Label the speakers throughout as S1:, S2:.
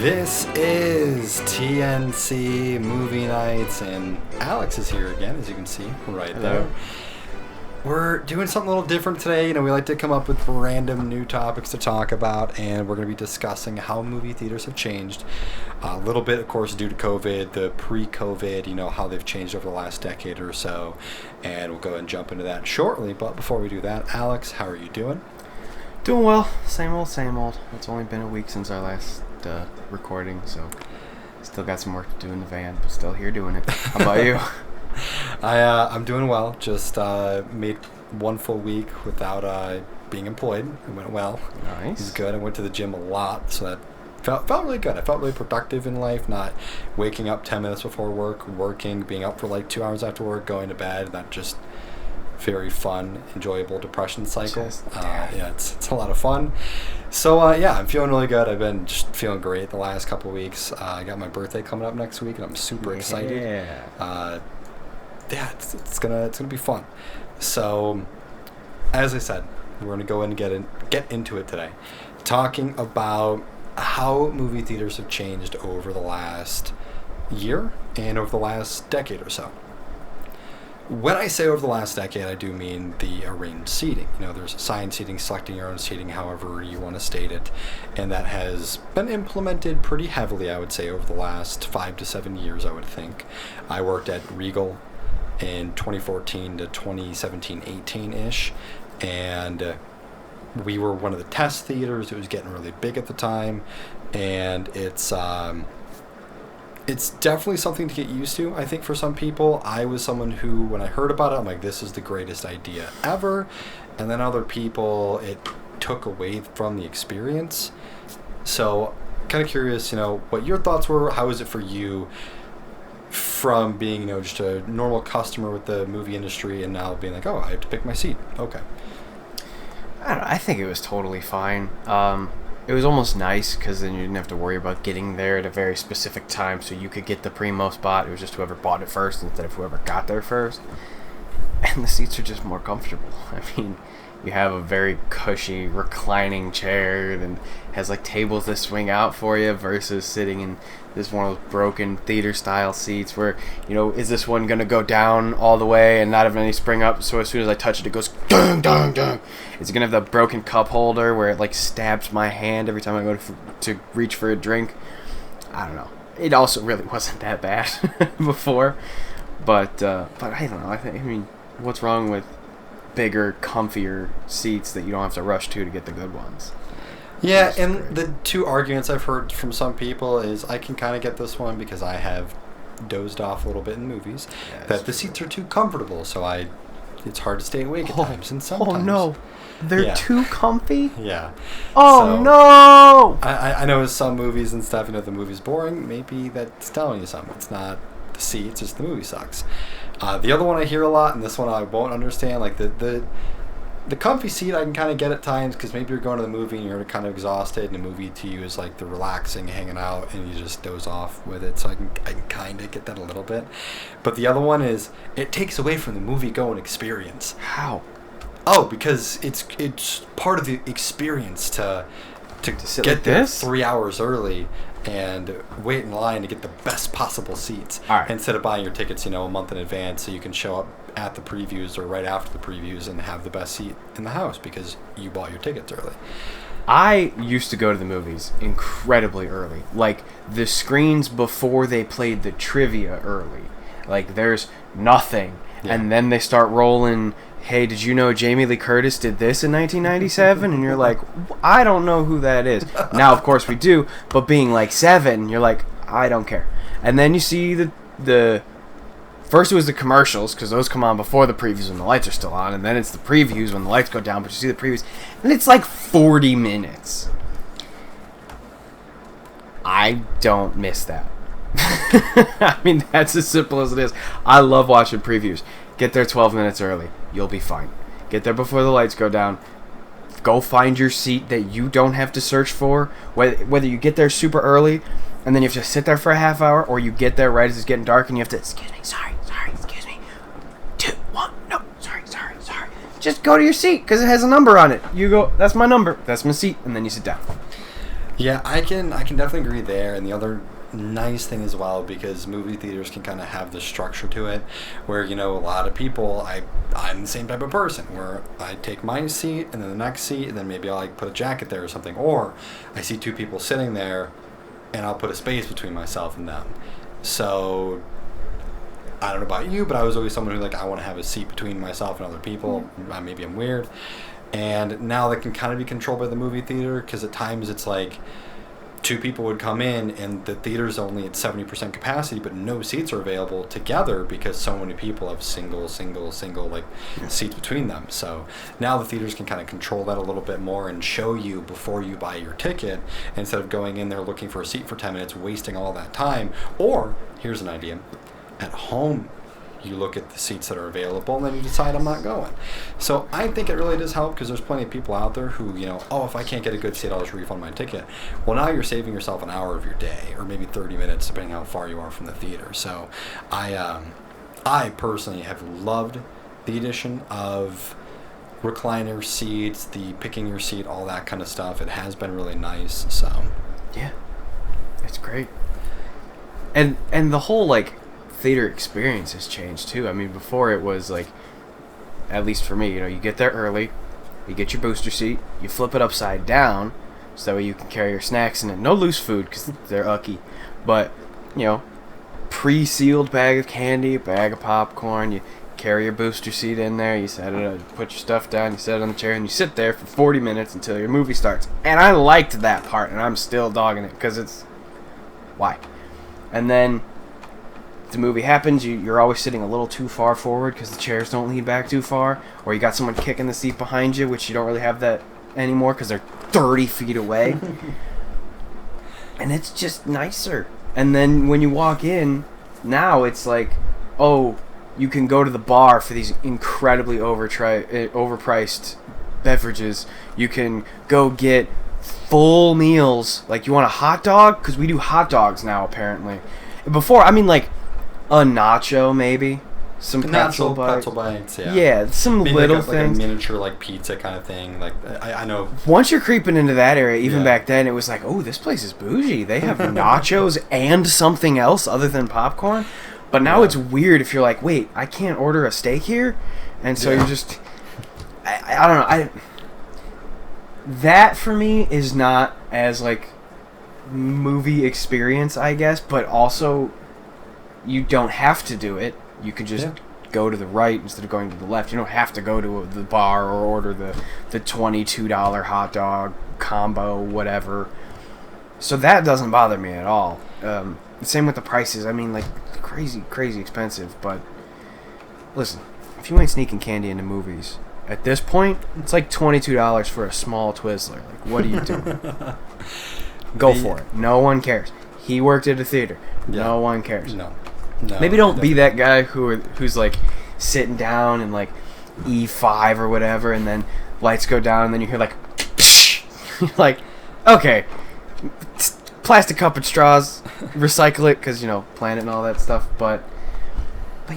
S1: This is TNC Movie Nights, and Alex is here again, as you can see right there. We're doing something a little different today. We like to come up with random new topics to talk about, and we're going to be discussing how movie theaters have changed. A little bit, of course, due to COVID, the pre-COVID, how they've changed over the last decade or so, and we'll go ahead and jump into that shortly. But before we do that, Alex, how are you doing?
S2: Doing well. Same old, same old. It's only been a week since our last recording, so still got some work to do in the van, but still here doing it. How about you?
S1: I'm doing well. Just made one full week without being employed. It went well.
S2: Nice.
S1: It was good. I went to the gym a lot, so that felt really good. I felt really productive in life, not waking up 10 minutes before work, working, being up for like 2 hours after work, going to bed. That just very fun, enjoyable depression cycle. It's a lot of fun. So I'm feeling really good. I've been just feeling great the last couple of weeks. I got my birthday coming up next week, and I'm super excited. It's gonna be fun. So, as I said, we're gonna go in and get into it today, talking about how movie theaters have changed over the last year and over the last decade or so. When I say over the last decade, I do mean the arranged seating. There's assigned seating, selecting your own seating, however you want to state it, and that has been implemented pretty heavily, I would say, over the last 5 to 7 years, I would think. I worked at Regal in 2014 to 2017-18-ish, and we were one of the test theaters. It was getting really big at the time, and it's definitely something to get used to, I think, for some people. I was someone who, when I heard about it, I'm like, this is the greatest idea ever. And then other people, it took away from the experience. So, kind of curious, what your thoughts were. How is it for you from being, just a normal customer with the movie industry and now being like, oh, I have to pick my seat. Okay.
S2: I think it was totally fine. It was almost nice because then you didn't have to worry about getting there at a very specific time, so you could get the primo spot. It was just whoever bought it first instead of whoever got there first. And the seats are just more comfortable. I mean, you have a very cushy reclining chair that has like tables that swing out for you versus sitting in this one of those broken theater style seats where, is this one going to go down all the way and not have any spring up, so as soon as I touch it, it goes dung, dung, dung. Is it going to have the broken cup holder where it like stabs my hand every time I go to reach for a drink? I don't know. It also really wasn't that bad before, but I don't know. I mean, what's wrong with bigger, comfier seats that you don't have to rush to get the good ones?
S1: Yeah, and the two arguments I've heard from some people is I can kind of get this one because I have dozed off a little bit in movies, that the seats are too comfortable, so it's hard to stay awake at times, and sometimes...
S2: Oh, no. They're too comfy?
S1: Yeah.
S2: Oh, so, no!
S1: I know some movies and stuff, the movie's boring. Maybe that's telling you something. It's not the seat, it's just the movie sucks. The other one I hear a lot, and this one I won't understand, like the comfy seat I can kind of get at times because maybe you're going to the movie and you're kind of exhausted, and the movie to you is like the relaxing, hanging out, and you just doze off with it. So I can kind of get that a little bit. But the other one is it takes away from the movie going experience.
S2: How?
S1: Oh, because it's part of the experience to
S2: sit
S1: get
S2: like
S1: there
S2: this?
S1: 3 hours early and wait in line to get the best possible seats.
S2: All right.
S1: Instead of buying your tickets, a month in advance, so you can show up at the previews or right after the previews and have the best seat in the house because you bought your tickets early.
S2: I used to go to the movies incredibly early. Like, the screens before they played the trivia early. Like, there's nothing. Yeah. And then they start rolling, hey, did you know Jamie Lee Curtis did this in 1997? And you're like, I don't know who that is. Now, of course, we do. But being like 7, you're like, I don't care. And then you see the first it was the commercials, because those come on before the previews when the lights are still on, and then it's the previews when the lights go down, but you see the previews, and it's like 40 minutes. I don't miss that. I mean, that's as simple as it is. I love watching previews. Get there 12 minutes early. You'll be fine. Get there before the lights go down. Go find your seat that you don't have to search for, whether you get there super early, and then you have to sit there for a half hour, or you get there right as it's getting dark, and you have to, excuse me, sorry, excuse me, 2, 1, no, sorry. Just go to your seat, because it has a number on it. You go, that's my number, that's my seat, and then you sit down.
S1: Yeah, I can definitely agree there. And the other nice thing as well, because movie theaters can kind of have the structure to it, where a lot of people, I'm the same type of person where I take my seat and then the next seat, and then maybe I'll put a jacket there or something, or I see two people sitting there, and I'll put a space between myself and them. So I don't know about you, but I was always someone who I want to have a seat between myself and other people. Maybe I'm weird. And now that can kind of be controlled by the movie theater, because at times it's two people would come in and the theater's only at 70% capacity, but no seats are available together because so many people have single seats between them. So now the theaters can kind of control that a little bit more and show you before you buy your ticket, instead of going in there looking for a seat for 10 minutes, wasting all that time. Or, here's an idea, at home you look at the seats that are available and then you decide I'm not going. So I think it really does help, because there's plenty of people out there who, if I can't get a good seat, I'll just refund my ticket. Well, now you're saving yourself an hour of your day, or maybe 30 minutes, depending how far you are from the theater. So I personally have loved the addition of recliner seats, the picking your seat, all that kind of stuff. It has been really nice. So
S2: yeah, it's great. And the whole theater experience has changed too. I mean, before it was at least for me, you get there early, you get your booster seat, you flip it upside down so that way you can carry your snacks in it. No loose food because they're ucky, but pre-sealed bag of candy, bag of popcorn. You carry your booster seat in there, you set it up, put your stuff down, you set it on the chair, and you sit there for 40 minutes until your movie starts. And I liked that part, and I'm still dogging it because it's why. And then the movie happens, you're always sitting a little too far forward because the chairs don't lean back too far, or you got someone kicking the seat behind you, which you don't really have that anymore because they're 30 feet away. And it's just nicer. And then when you walk in, now it's you can go to the bar for these incredibly overpriced beverages. You can go get full meals. You want a hot dog? Because we do hot dogs now, apparently. Before, a nacho, maybe some pretzel
S1: bites.
S2: Yeah, some maybe little things,
S1: a miniature pizza kind of thing. I know.
S2: Once you're creeping into that area, even back then, it was oh, this place is bougie. They have nachos and something else other than popcorn. But now it's weird if you're wait, I can't order a steak here, and so you're just, I don't know. That for me is not as movie experience, I guess, but also you don't have to do it. You could just go to the right instead of going to the left. You don't have to go to the bar or order the $22 hot dog combo, whatever. So that doesn't bother me at all. Same with the prices. Crazy expensive. But listen, if you ain't sneaking candy into movies, at this point, it's $22 for a small Twizzler. What are you doing? Go for it. No one cares. He worked at a theater. Yeah. No one cares.
S1: No,
S2: maybe don't be that guy who's sitting down in E5 or whatever, and then lights go down, and then you hear you're okay, plastic cup and straws, recycle it because planet and all that stuff. But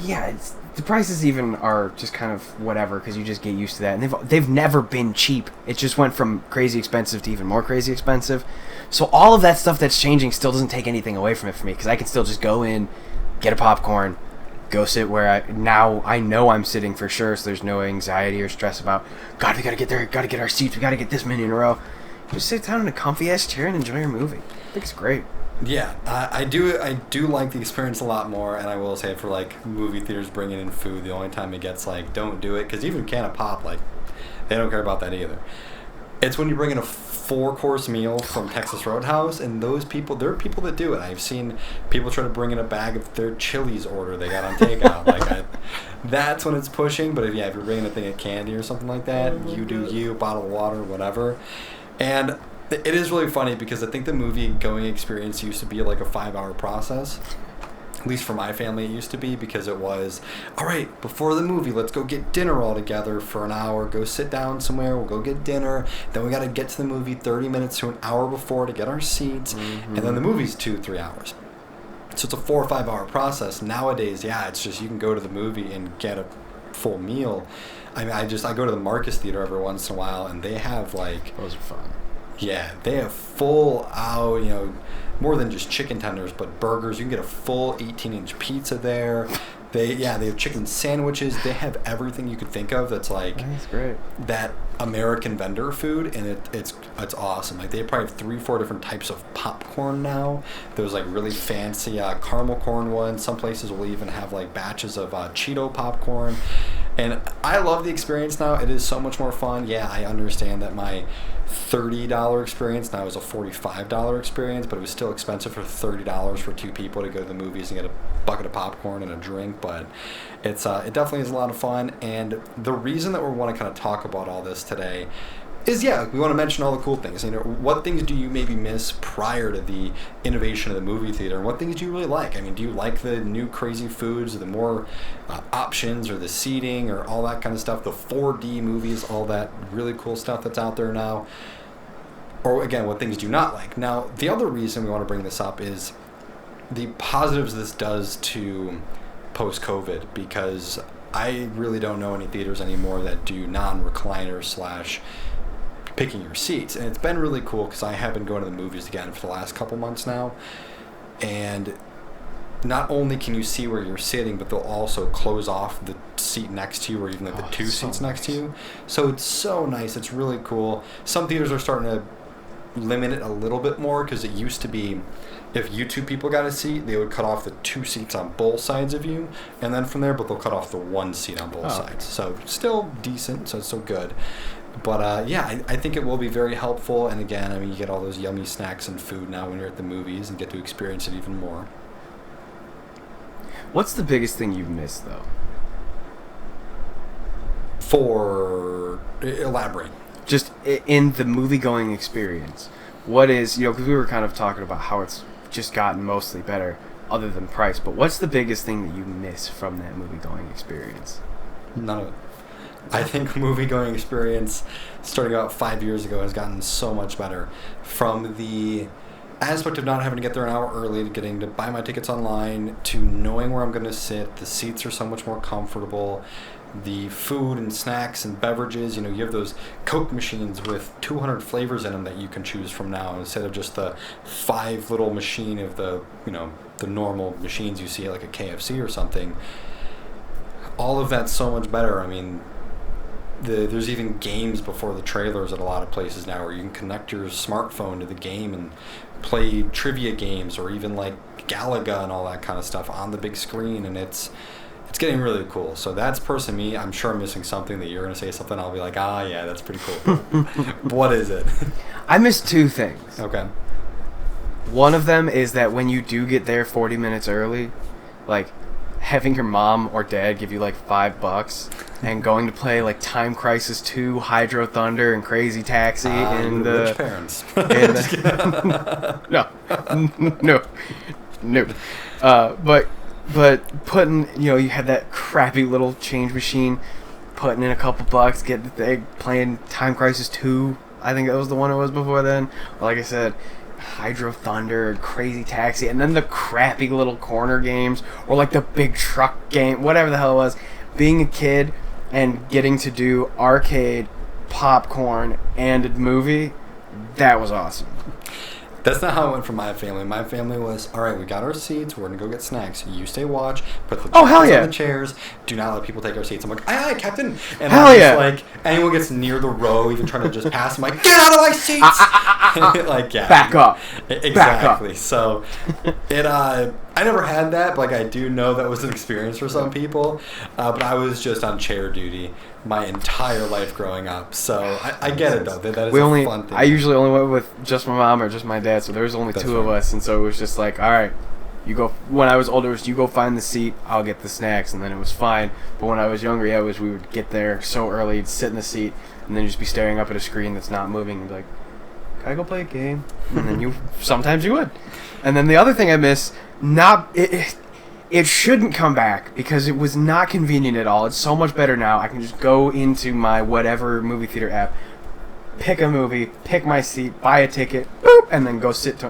S2: yeah, the prices even are just kind of whatever because you just get used to that, and they've never been cheap. It just went from crazy expensive to even more crazy expensive. So all of that stuff that's changing still doesn't take anything away from it for me, because I can still just go in, get a popcorn, go sit where I know I'm sitting for sure, so there's no anxiety or stress about, God, we gotta get there, gotta get our seats, we gotta get this many in a row. Just sit down in a comfy ass chair and enjoy your movie. I think it's great.
S1: Yeah, I do like the experience a lot more, and I will say for movie theaters bringing in food, the only time it gets don't do it, because even a can of pop, they don't care about that either. It's when you bring in a 4-course meal from Texas Roadhouse, and those people, there are people that do it. I've seen people try to bring in a bag of their Chili's order they got on takeout. That's when it's pushing. But if you're bringing a thing of candy or something like that, you do you, bottle of water, whatever. And it is really funny because I think the movie going experience used to be a 5-hour process. At least for my family, it used to be, because it was, all right, before the movie, let's go get dinner all together for an hour. Go sit down somewhere. We'll go get dinner. Then we got to get to the movie 30 minutes to an hour before to get our seats. Mm-hmm. And then the movie's 2-3 hours. So it's a 4 or 5 hour process. Nowadays, it's just you can go to the movie and get a full meal. I go to the Marcus Theater every once in a while, and they have
S2: those are fun.
S1: Yeah, they have full out, you know, more than just chicken tenders, but burgers. You can get a full 18-inch pizza there. They have chicken sandwiches. They have everything you could think of that's like
S2: That's great.
S1: that American vendor food, and it's awesome. Like they probably have 3-4 different types of popcorn now. There's like really fancy caramel corn ones. Some places will even have like batches of Cheeto popcorn, and I love the experience now. It is so much more fun. Yeah, I understand that my $30 experience now is a $45 experience, but it was still expensive for $30 for 2 people to go to the movies and get a bucket of popcorn and a drink. But it definitely is a lot of fun. And the reason that we want to kind of talk about all this today is, we want to mention all the cool things. You know, what things do you maybe miss prior to the innovation of the movie theater, and what things do you really like? I mean, do you like the new crazy foods, the more options, or the seating, or all that kind of stuff, the 4D movies, all that really cool stuff that's out there now? Or again, what things do you not like? Now, the other reason we want to bring this up is the positives this does to post-COVID, because I really don't know any theaters anymore that do non-recliner / picking your seats, and it's been really cool because I have been going to the movies again for the last couple months now, and not only can you see where you're sitting, but they'll also close off the seat next to you, or even like the 2 seats next to you. So it's so nice. It's really cool. Some theaters are starting to limit it a little bit more, because it used to be if you 2 people got a seat, they would cut off the 2 seats on both sides of you, and then from there, but they'll cut off the 1 seat on both sides. So still decent, so it's so good. But I think it will be very helpful. And again, I mean, you get all those yummy snacks and food now when you're at the movies, and get to experience it even more.
S2: What's the biggest thing you've missed, though?
S1: Elaborate.
S2: Just in the movie-going experience. What is, because we were kind of talking about how it's just gotten mostly better, other than price. But what's the biggest thing that you miss from that movie-going experience?
S1: None of it. I think movie-going experience, starting about 5 years ago, has gotten so much better. From the aspect of not having to get there an hour early, to getting to buy my tickets online, to knowing where I'm going to sit. The seats are so much more comfortable. The food and snacks and beverages, you have those Coke machines with 200 flavors in them that you can choose from now, instead of just the 5 little machine of the normal machines you see at like a KFC or something. All of that's so much better. I mean, there's even games before the trailers at a lot of places now, where you can connect your smartphone to the game and play trivia games, or even like Galaga and all that kind of stuff on the big screen, and it's getting really cool. So that's personally me. I'm sure I'm missing something that you're going to say something. I'll be like, yeah, that's pretty cool. What is it?
S2: I missed 2 things.
S1: Okay.
S2: One of them is that when you do get there 40 minutes early, like having your mom or dad give you like $5 and going to play like Time Crisis 2, Hydro Thunder, and Crazy Taxi, and
S1: rich parents.
S2: No. But putting, you had that crappy little change machine, putting in a couple bucks, getting the thing, playing Time Crisis 2, I think that was the one it was before then. Or like I said, Hydro Thunder, Crazy Taxi, and then the crappy little corner games, or like the big truck game, whatever the hell it was. Being a kid and getting to do arcade, popcorn, and a movie, that was awesome.
S1: That's not how it went for my family. My family was, all right, we got our seats. We're going to go get snacks. You stay watch. Put the chairs on the chairs. Do not let people take our seats. I'm like, aye, Captain. And I'm just like, anyone gets near the row, even trying to just pass, I'm like, get out of my seats. Like, yeah.
S2: Back up.
S1: Exactly.
S2: Back up.
S1: So, I never had that, but like I do know that was an experience for some people. But I was just on chair duty my entire life growing up, so I get it though. That is a fun thing.
S2: I usually only went with just my mom or just my dad, so there was only 2 of us, and so it was just like, all right, you go. When I was older, it was you go find the seat, I'll get the snacks, and then it was fine. But when I was younger, we would get there so early, sit in the seat, and then just be staring up at a screen that's not moving, and be like, can I go play a game? And then sometimes you would. And then the other thing I miss, it shouldn't come back, because it was not convenient at all. It's so much better now. I can just go into my whatever movie theater app, pick a movie, pick my seat, buy a ticket, boop, and then go sit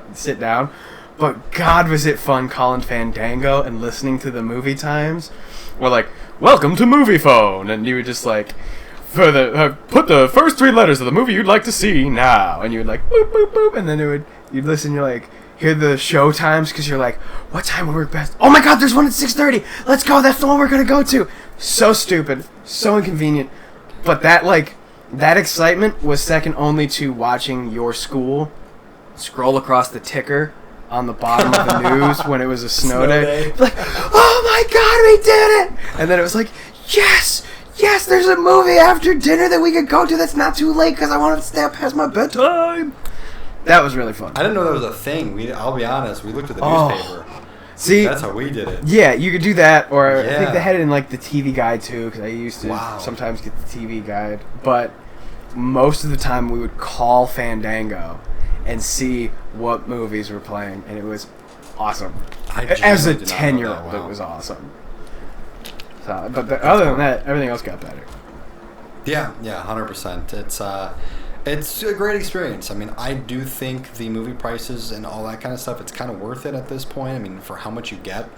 S2: down. But God, was it fun calling Fandango and listening to the movie times. Or like, welcome to Movie Phone, and you would just like for the put the first 3 letters of the movie you'd like to see now, and you would like boop boop boop, and then you'd listen, you're like hear the show times because you're like, what time would work best? Oh my God, there's one at 6:30. Let's go. That's the one we're gonna go to. So stupid, so inconvenient, but that excitement was second only to watching your school scroll across the ticker on the bottom of the news when it was a snow day. Like, oh my God, we did it! And then it was like, yes, there's a movie after dinner that we could go to that's not too late because I wanted to stay up past my bedtime. That was really fun.
S1: I didn't know that was a thing. I'll be honest, we looked at the newspaper.
S2: See,
S1: that's how we did it.
S2: Yeah, you could do that, or I think they had it in like the TV guide too, because I used to sometimes get the TV guide. But most of the time, we would call Fandango and see what movies were playing, and it was awesome. As a 10-year-old, it was awesome. So, but other than that, everything else got better.
S1: Yeah, 100%. It's a great experience. I mean, I do think the movie prices and all that kind of stuff, it's kind of worth it at this point. I mean, for how much you get.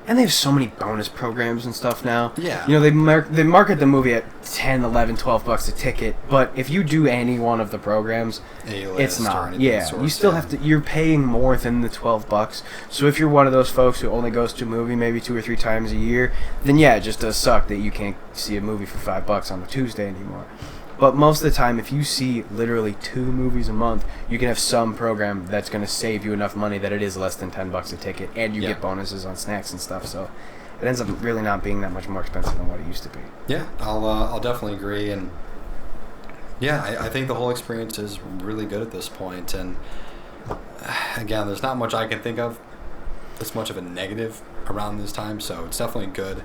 S2: And they have so many bonus programs and stuff now.
S1: Yeah.
S2: You know, they market the movie at $10, $11, $12 a ticket, but if you do any one of the programs, it's not. Yeah, you still have to. You're paying more than the $12. So if you're one of those folks who only goes to a movie maybe 2 or 3 times a year, then yeah, it just does suck that you can't see a movie for $5 on a Tuesday anymore. But most of the time, if you see literally 2 movies a month, you can have some program that's going to save you enough money that it is less than $10 a ticket, and you get bonuses on snacks and stuff. So it ends up really not being that much more expensive than what it used to be.
S1: Yeah, I'll definitely agree, and yeah, I think the whole experience is really good at this point. And again, there's not much I can think of that's much of a negative around this time, so it's definitely good.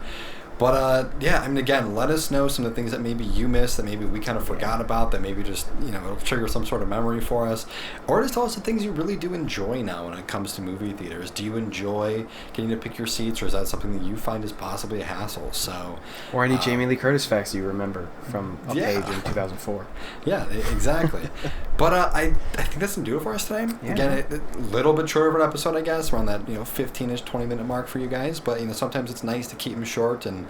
S1: But, yeah, I mean, again, let us know some of the things that maybe you missed, that maybe we kind of forgot about, that maybe just, it'll trigger some sort of memory for us. Or just tell us the things you really do enjoy now when it comes to movie theaters. Do you enjoy getting to pick your seats, or is that something that you find is possibly a hassle? So,
S2: or any Jamie Lee Curtis facts you remember from a page in 2004.
S1: Yeah, exactly. But I think that's going to do it for us today.
S2: Yeah.
S1: Again, a little bit short of an episode, I guess, around that 15-ish, 20-minute mark for you guys. But sometimes it's nice to keep them short and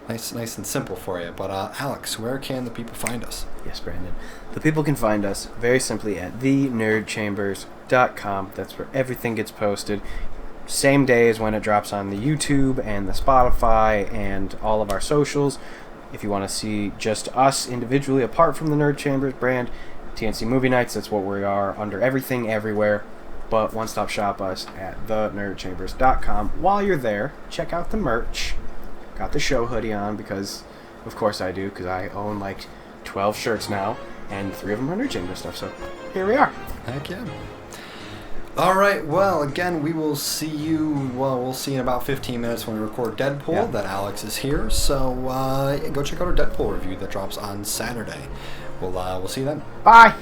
S1: nice and simple for you. But Alex, where can the people find us?
S2: Yes, Brandon. The people can find us very simply at thenerdchambers.com. That's where everything gets posted. Same day as when it drops on the YouTube and the Spotify and all of our socials. If you want to see just us individually apart from the Nerd Chambers brand, TNC Movie Nights, that's what we are under everything, everywhere. But one-stop shop us at thenerdchambers.com. While you're there, check out the merch. Got the show hoodie on because, of course I do, because I own like 12 shirts now, and 3 of them are Nerd Chamber stuff, so here we are.
S1: Heck yeah. All right, well, again, we'll see in about 15 minutes when we record Deadpool, that Alex is here, so go check out our Deadpool review that drops on Saturday. We'll see you then.
S2: Bye!